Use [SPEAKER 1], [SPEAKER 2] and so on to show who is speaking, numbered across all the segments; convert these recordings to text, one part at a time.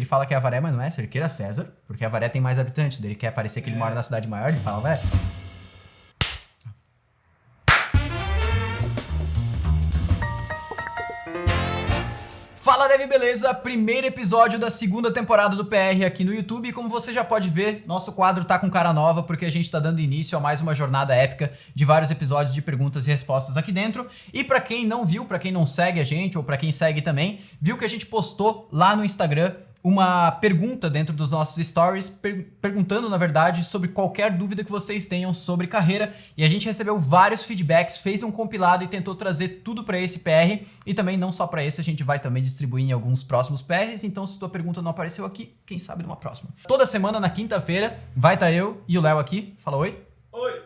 [SPEAKER 1] ele fala que é Avaré, mas não é Cerqueira César, porque Avaré tem mais habitantes, daí ele quer parecer que ele mora na cidade maior, ele fala, velho. Fala, Dev, beleza? Primeiro episódio da segunda temporada do PR aqui no YouTube e como você já pode ver, nosso quadro tá com cara nova porque a gente tá dando início a mais uma jornada épica de vários episódios de perguntas e respostas aqui dentro. E pra quem não viu, pra quem não segue a gente ou pra quem segue também, viu que a gente postou lá no Instagram uma pergunta dentro dos nossos stories, perguntando, na verdade, sobre qualquer dúvida que vocês tenham sobre carreira, e a gente recebeu vários feedbacks, fez um compilado e tentou trazer tudo para esse PR, e também não só para esse, a gente vai também distribuir em alguns próximos PRs, então se tua pergunta não apareceu aqui, quem sabe numa próxima. Toda semana, na quinta-feira, vai estar eu e o Léo aqui. Fala oi.
[SPEAKER 2] Oi.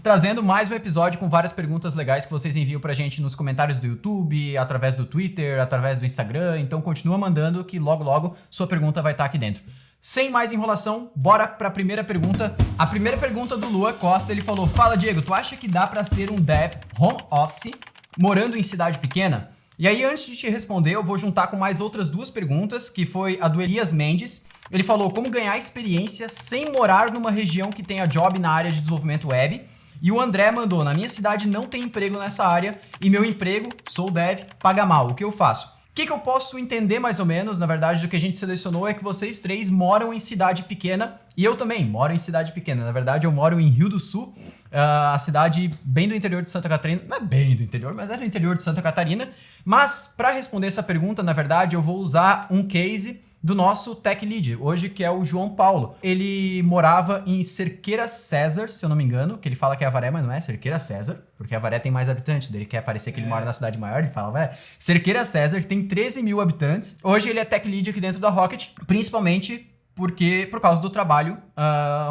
[SPEAKER 1] Trazendo mais um episódio com várias perguntas legais que vocês enviam pra gente nos comentários do YouTube, através do Twitter, através do Instagram. Então continua mandando que logo logo sua pergunta vai estar aqui dentro. Sem mais enrolação, bora pra primeira pergunta. A primeira pergunta do Lua Costa, ele falou: fala, Diego, tu acha que dá pra ser um dev home office morando em cidade pequena? E aí, antes de te responder, eu vou juntar com mais outras duas perguntas, que foi a do Elias Mendes. Ele falou como ganhar experiência sem morar numa região que tenha job na área de desenvolvimento web. E o André mandou: na minha cidade não tem emprego nessa área e meu emprego, sou dev, paga mal. O que eu faço? O que eu posso entender mais ou menos, na verdade, do que a gente selecionou é que vocês três moram em cidade pequena e eu também moro em cidade pequena. Na verdade, eu moro em Rio do Sul, a cidade bem do interior de Santa Catarina. Não é bem do interior, mas é do interior de Santa Catarina. Mas, para responder essa pergunta, na verdade, eu vou usar um case do nosso Tech Lead, hoje, que é o João Paulo. Ele morava em Cerqueira César, se eu não me engano, que ele fala que é Avaré, mas não é Cerqueira César, porque Avaré tem mais habitantes, daí ele quer parecer que ele mora na cidade maior, ele fala, velho, Cerqueira César, que tem 13 mil habitantes. Hoje ele é Tech Lead aqui dentro da Rocket, principalmente por causa do trabalho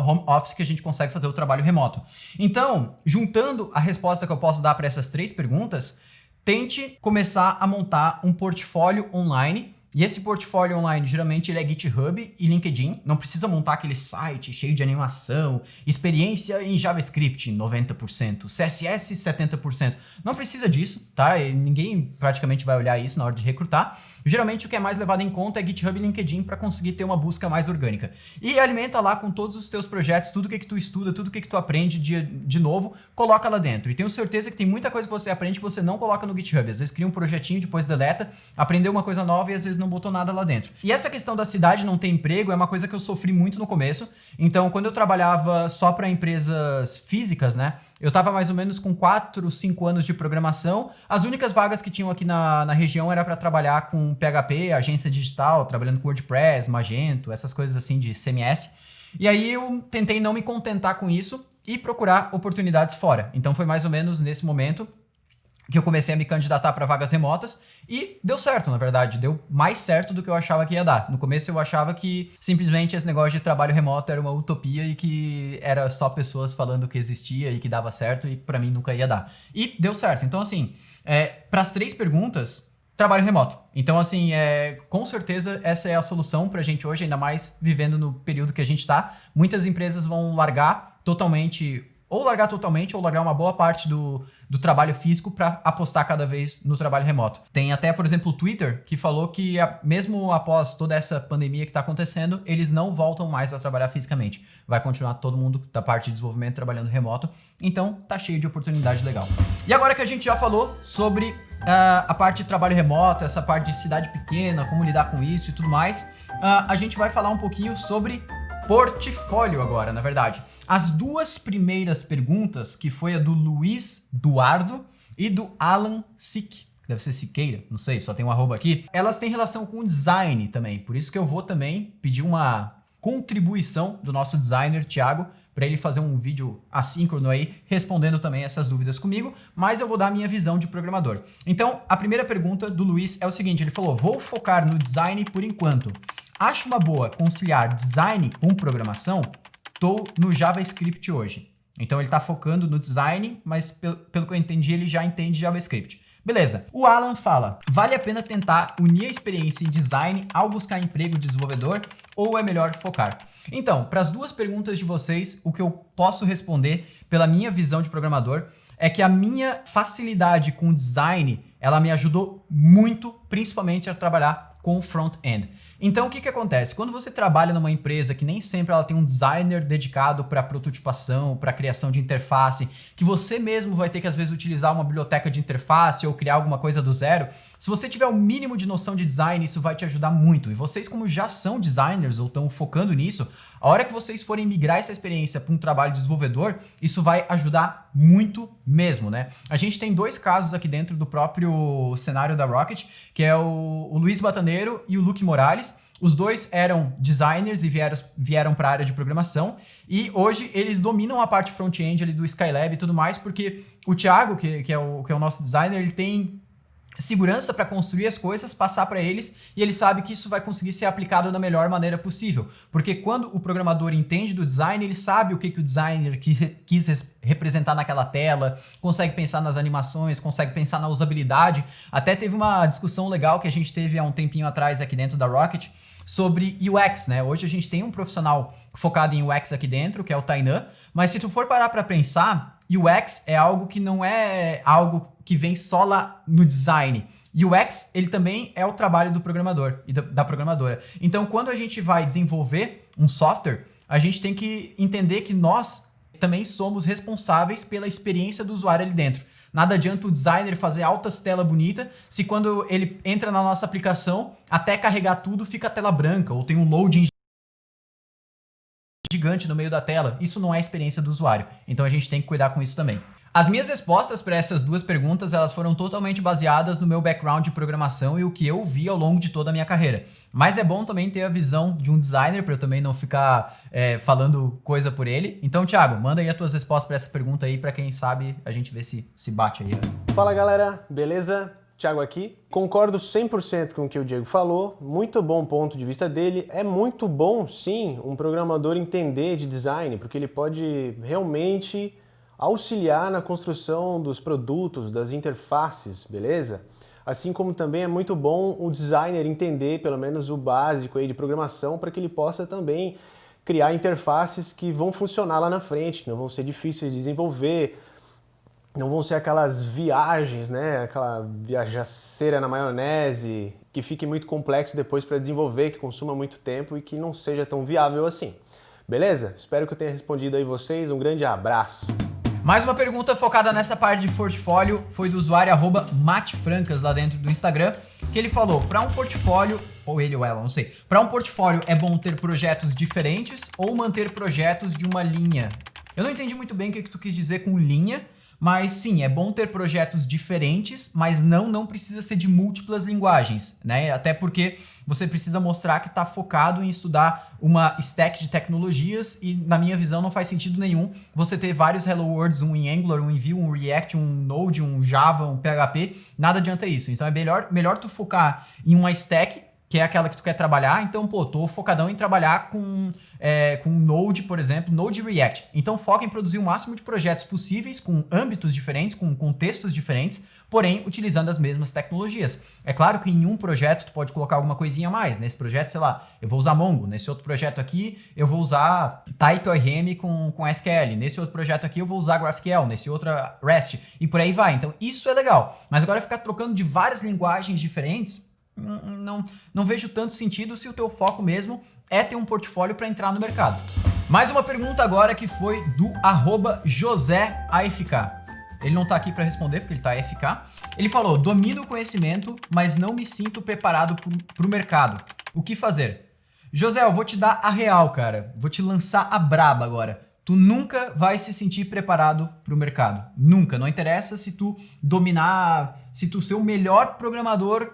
[SPEAKER 1] home office, que a gente consegue fazer o trabalho remoto. Então, juntando a resposta que eu posso dar para essas três perguntas, tente começar a montar um portfólio online. E esse portfólio online, geralmente, ele é GitHub e LinkedIn. Não precisa montar aquele site cheio de animação, experiência em JavaScript, 90%, CSS, 70%. Não precisa disso, tá? E ninguém praticamente vai olhar isso na hora de recrutar. Geralmente, o que é mais levado em conta é GitHub e LinkedIn para conseguir ter uma busca mais orgânica. E alimenta lá com todos os teus projetos, tudo que tu estuda, tudo que tu aprende de novo, coloca lá dentro. E tenho certeza que tem muita coisa que você aprende que você não coloca no GitHub. Às vezes cria um projetinho, depois deleta, aprendeu uma coisa nova e às vezes não botou nada lá dentro. E essa questão da cidade não ter emprego é uma coisa que eu sofri muito no começo. Então, quando eu trabalhava só para empresas físicas, né? Eu tava mais ou menos com 4, 5 anos de programação. As únicas vagas que tinham aqui na região era para trabalhar com PHP, agência digital, trabalhando com WordPress, Magento, essas coisas assim de CMS. E aí eu tentei não me contentar com isso e procurar oportunidades fora. Então foi mais ou menos nesse momento que eu comecei a me candidatar para vagas remotas e deu certo, na verdade. Deu mais certo do que eu achava que ia dar. No começo eu achava que simplesmente esse negócio de trabalho remoto era uma utopia e que era só pessoas falando que existia e que dava certo e para mim nunca ia dar. E deu certo. Então, assim, para as três perguntas, trabalho remoto. Então, assim, com certeza essa é a solução pra gente hoje, ainda mais vivendo no período que a gente tá. Muitas empresas vão largar totalmente ou largar uma boa parte do trabalho físico para apostar cada vez no trabalho remoto. Tem até, por exemplo, o Twitter, que falou que mesmo após toda essa pandemia que está acontecendo, eles não voltam mais a trabalhar fisicamente. Vai continuar todo mundo da parte de desenvolvimento trabalhando remoto. Então, tá cheio de oportunidade legal. E agora que a gente já falou sobre a parte de trabalho remoto, essa parte de cidade pequena, como lidar com isso e tudo mais, a gente vai falar um pouquinho sobre portfólio agora, na verdade. As duas primeiras perguntas, que foi a do Luiz Duardo e do Alan Sick, deve ser Siqueira, não sei, só tem um arroba aqui, elas têm relação com design também. Por isso que eu vou também pedir uma contribuição do nosso designer, Thiago, para ele fazer um vídeo assíncrono aí, respondendo também essas dúvidas comigo, mas eu vou dar a minha visão de programador. Então, a primeira pergunta do Luiz é o seguinte, ele falou: vou focar no design por enquanto. Acho uma boa conciliar design com programação? Tô no JavaScript hoje. Então ele tá focando no design, mas pelo que eu entendi, ele já entende JavaScript. Beleza. O Alan fala: vale a pena tentar unir a experiência em design ao buscar emprego de desenvolvedor ou é melhor focar? Então, para as duas perguntas de vocês, o que eu posso responder pela minha visão de programador é que a minha facilidade com design, ela me ajudou muito, principalmente a trabalhar com o front-end. Então, o que acontece? Quando você trabalha numa empresa que nem sempre ela tem um designer dedicado para prototipação, para criação de interface, que você mesmo vai ter que às vezes utilizar uma biblioteca de interface ou criar alguma coisa do zero, se você tiver o mínimo de noção de design, isso vai te ajudar muito. E vocês, como já são designers ou estão focando nisso, a hora que vocês forem migrar essa experiência para um trabalho de desenvolvedor, isso vai ajudar muito mesmo, né? A gente tem 2 casos aqui dentro do próprio cenário da Rocket, que é o Luiz Bataneiro e o Luke Morales. Os 2 eram designers e vieram para a área de programação, e hoje eles dominam a parte front-end ali do Skylab e tudo mais, porque o Thiago, que é o nosso designer, ele tem segurança para construir as coisas, passar para eles, e ele sabe que isso vai conseguir ser aplicado da melhor maneira possível. Porque quando o programador entende do design, ele sabe o que o designer quis representar naquela tela, consegue pensar nas animações, consegue pensar na usabilidade. Até teve uma discussão legal que a gente teve há um tempinho atrás aqui dentro da Rocket sobre UX, né? Hoje a gente tem um profissional focado em UX aqui dentro, que é o Tainan, mas se tu for parar para pensar, UX é algo que não é algo que vem só lá no design. UX, ele também é o trabalho do programador e da programadora. Então, quando a gente vai desenvolver um software, a gente tem que entender que nós também somos responsáveis pela experiência do usuário ali dentro. Nada adianta o designer fazer altas telas bonitas se quando ele entra na nossa aplicação, até carregar tudo, fica a tela branca ou tem um loading gigante no meio da tela. Isso não é a experiência do usuário. Então a gente tem que cuidar com isso também. As minhas respostas para essas 2 perguntas, elas foram totalmente baseadas no meu background de programação e o que eu vi ao longo de toda a minha carreira. Mas é bom também ter a visão de um designer, para eu também não ficar falando coisa por ele. Então, Thiago, manda aí as tuas respostas para essa pergunta aí, para quem sabe a gente vê se bate aí.
[SPEAKER 2] Fala galera, beleza? Thiago aqui. Concordo 100% com o que o Diego falou, muito bom ponto de vista dele. É muito bom, sim, um programador entender de design, porque ele pode realmente auxiliar na construção dos produtos, das interfaces, beleza? Assim como também é muito bom o designer entender pelo menos o básico aí de programação para que ele possa também criar interfaces que vão funcionar lá na frente, que não vão ser difíceis de desenvolver, não vão ser aquelas viagens, né? Aquela viajaceira na maionese, que fique muito complexo depois para desenvolver, que consuma muito tempo e que não seja tão viável assim. Beleza? Espero que eu tenha respondido aí vocês. Um grande abraço.
[SPEAKER 1] Mais uma pergunta focada nessa parte de portfólio foi do usuário @matefrancas lá dentro do Instagram, que ele falou, para um portfólio, ou ele ou ela, não sei, para um portfólio é bom ter projetos diferentes ou manter projetos de uma linha? Eu não entendi muito bem o que tu quis dizer com linha, mas sim, é bom ter projetos diferentes, mas não precisa ser de múltiplas linguagens, né? Até porque você precisa mostrar que está focado em estudar uma stack de tecnologias e, na minha visão, não faz sentido nenhum você ter vários Hello Worlds, um em Angular, um em Vue, um React, um Node, um Java, um PHP, nada adianta isso. Então é melhor tu focar em uma stack, que é aquela que tu quer trabalhar. Então, pô, tô focadão em trabalhar com Node, por exemplo, Node e React. Então, foca em produzir o máximo de projetos possíveis, com âmbitos diferentes, com contextos diferentes, porém, utilizando as mesmas tecnologias. É claro que em um projeto tu pode colocar alguma coisinha a mais. Nesse projeto, sei lá, eu vou usar Mongo. Nesse outro projeto aqui, eu vou usar TypeORM com SQL. Nesse outro projeto aqui, eu vou usar GraphQL. Nesse outro, REST. E por aí vai. Então, isso é legal. Mas agora ficar trocando de várias linguagens diferentes, não vejo tanto sentido se o teu foco mesmo é ter um portfólio para entrar no mercado. Mais uma pergunta agora que foi do @JoséAFK. Ele não tá aqui para responder porque ele tá AFK. Ele falou, domino o conhecimento, mas não me sinto preparado pro mercado. O que fazer? José, eu vou te dar a real, cara. Vou te lançar a braba agora. Tu nunca vai se sentir preparado para o mercado. Nunca. Não interessa se tu dominar, se tu ser o melhor programador,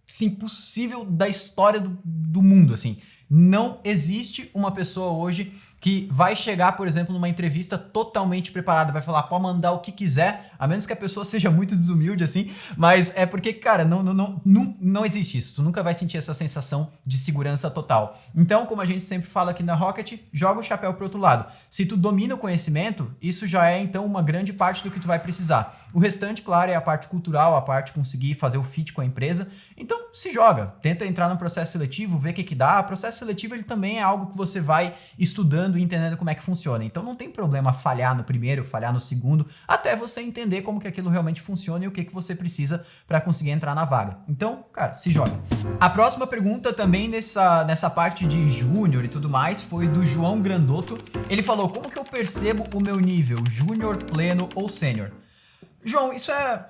[SPEAKER 1] sim, possível da história do mundo, assim. Não existe uma pessoa hoje que vai chegar, por exemplo, numa entrevista totalmente preparada, vai falar, pode mandar o que quiser, a menos que a pessoa seja muito desumilde, assim, mas é porque, cara, não existe isso. Tu nunca vai sentir essa sensação de segurança total. Então, como a gente sempre fala aqui na Rocket, joga o chapéu pro outro lado. Se tu domina o conhecimento, isso já é, então, uma grande parte do que tu vai precisar. O restante, claro, é a parte cultural, a parte de conseguir fazer o fit com a empresa. Então, se joga. Tenta entrar no processo seletivo, ver o que dá. Processo processo seletivo ele também é algo que você vai estudando e entendendo como é que funciona. Então não tem problema falhar no primeiro, falhar no segundo, até você entender como que aquilo realmente funciona e o que você precisa para conseguir entrar na vaga. Então, cara, se joga. A próxima pergunta também nessa parte de júnior e tudo mais foi do João Grandotto. Ele falou: como que eu percebo o meu nível, júnior, pleno ou sênior? João, isso é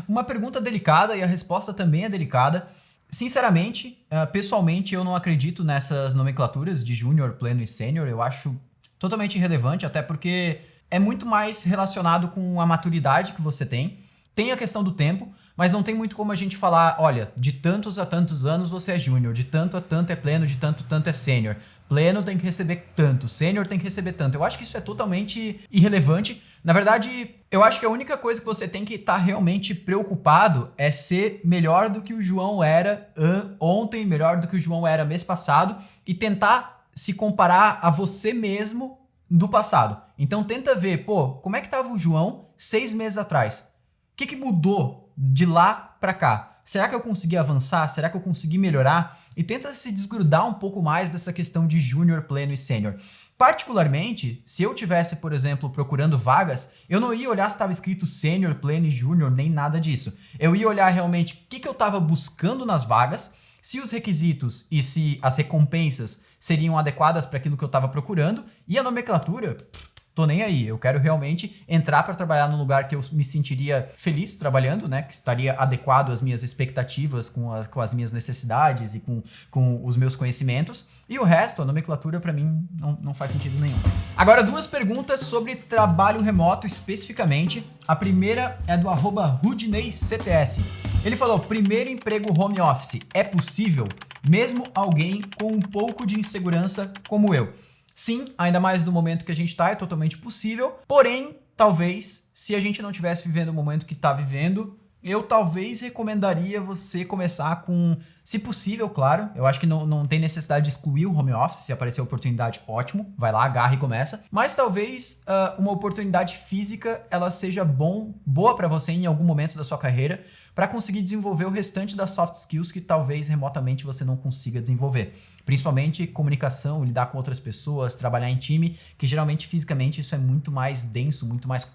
[SPEAKER 1] uma pergunta delicada e a resposta também é delicada. Sinceramente, pessoalmente, eu não acredito nessas nomenclaturas de júnior, pleno e sênior. Eu acho totalmente irrelevante, até porque é muito mais relacionado com a maturidade que você tem. Tem a questão do tempo, mas não tem muito como a gente falar, olha, de tantos a tantos anos você é júnior, de tanto a tanto é pleno, de tanto a tanto é sênior. Pleno tem que receber tanto, sênior tem que receber tanto. Eu acho que isso é totalmente irrelevante. Na verdade, eu acho que a única coisa que você tem que estar realmente preocupado é ser melhor do que o João era ontem, melhor do que o João era mês passado e tentar se comparar a você mesmo do passado. Então tenta ver, como é que estava o João 6 meses atrás? O que mudou de lá para cá? Será que eu consegui avançar? Será que eu consegui melhorar? E tenta se desgrudar um pouco mais dessa questão de júnior, pleno e sênior. Particularmente, se eu tivesse, por exemplo, procurando vagas, eu não ia olhar se estava escrito sênior, pleno e júnior, nem nada disso. Eu ia olhar realmente o que eu estava buscando nas vagas, se os requisitos e se as recompensas seriam adequadas para aquilo que eu estava procurando, e a nomenclatura, tô nem aí. Eu quero realmente entrar para trabalhar num lugar que eu me sentiria feliz trabalhando, né? Que estaria adequado às minhas expectativas, com as minhas necessidades e com os meus conhecimentos. E o resto, a nomenclatura, para mim, não faz sentido nenhum. Agora, 2 perguntas sobre trabalho remoto especificamente. A primeira é do @RudneyCTS. Ele falou: primeiro emprego home office, é possível? Mesmo alguém com um pouco de insegurança como eu? Sim, ainda mais no momento que a gente está, é totalmente possível. Porém, talvez, se a gente não estivesse vivendo o momento que está vivendo, eu talvez recomendaria você começar com, se possível, claro. Eu acho que não tem necessidade de excluir o home office. Se aparecer a oportunidade, ótimo. Vai lá, agarra e começa. Mas talvez uma oportunidade física, ela seja boa para você em algum momento da sua carreira, para conseguir desenvolver o restante das soft skills que talvez remotamente você não consiga desenvolver. Principalmente comunicação, lidar com outras pessoas, trabalhar em time, que geralmente fisicamente isso é muito mais denso, muito mais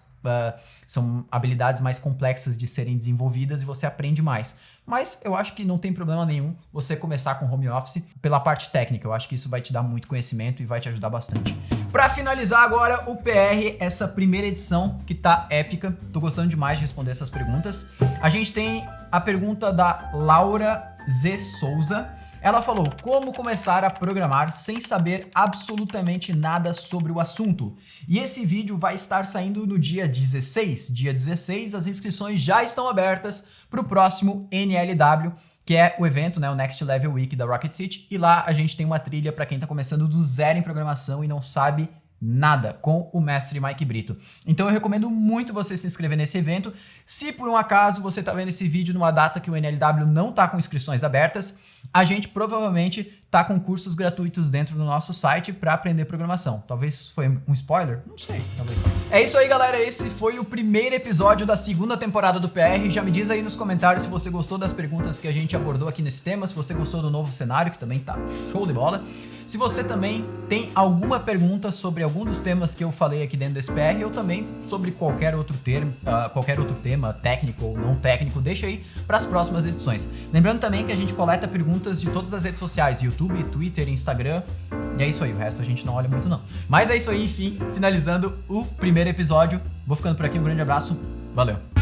[SPEAKER 1] são habilidades mais complexas de serem desenvolvidas e você aprende mais. Mas eu acho que não tem problema nenhum você começar com home office pela parte técnica. Eu acho que isso vai te dar muito conhecimento e vai te ajudar bastante. Para finalizar agora o PR, essa primeira edição que tá épica. Tô gostando demais de responder essas perguntas. A gente tem a pergunta da Laura Z. Souza. Ela falou: como começar a programar sem saber absolutamente nada sobre o assunto? E esse vídeo vai estar saindo no dia 16. Dia 16, as inscrições já estão abertas para o próximo NLW, que é o evento, né, o Next Level Week da Rocket City. E lá a gente tem uma trilha para quem está começando do zero em programação e não sabe nada, com o mestre Mike Brito. Então eu recomendo muito você se inscrever nesse evento. Se por um acaso você está vendo esse vídeo numa data que o NLW não está com inscrições abertas, a gente provavelmente está com cursos gratuitos dentro do nosso site para aprender programação. Talvez foi um spoiler? Não sei, talvez. É isso aí, galera. Esse foi o primeiro episódio da segunda temporada do PR. Já me diz aí nos comentários se você gostou das perguntas que a gente abordou aqui nesse tema, se você gostou do novo cenário, que também tá show de bola. Se você também tem alguma pergunta sobre algum dos temas que eu falei aqui dentro desse PR, ou também sobre qualquer outro tema, técnico ou não técnico, deixa aí para as próximas edições. Lembrando também que a gente coleta perguntas de todas as redes sociais, YouTube, Twitter, Instagram, e é isso aí, o resto a gente não olha muito não. Mas é isso aí, enfim, finalizando o primeiro episódio. Vou ficando por aqui, um grande abraço, valeu!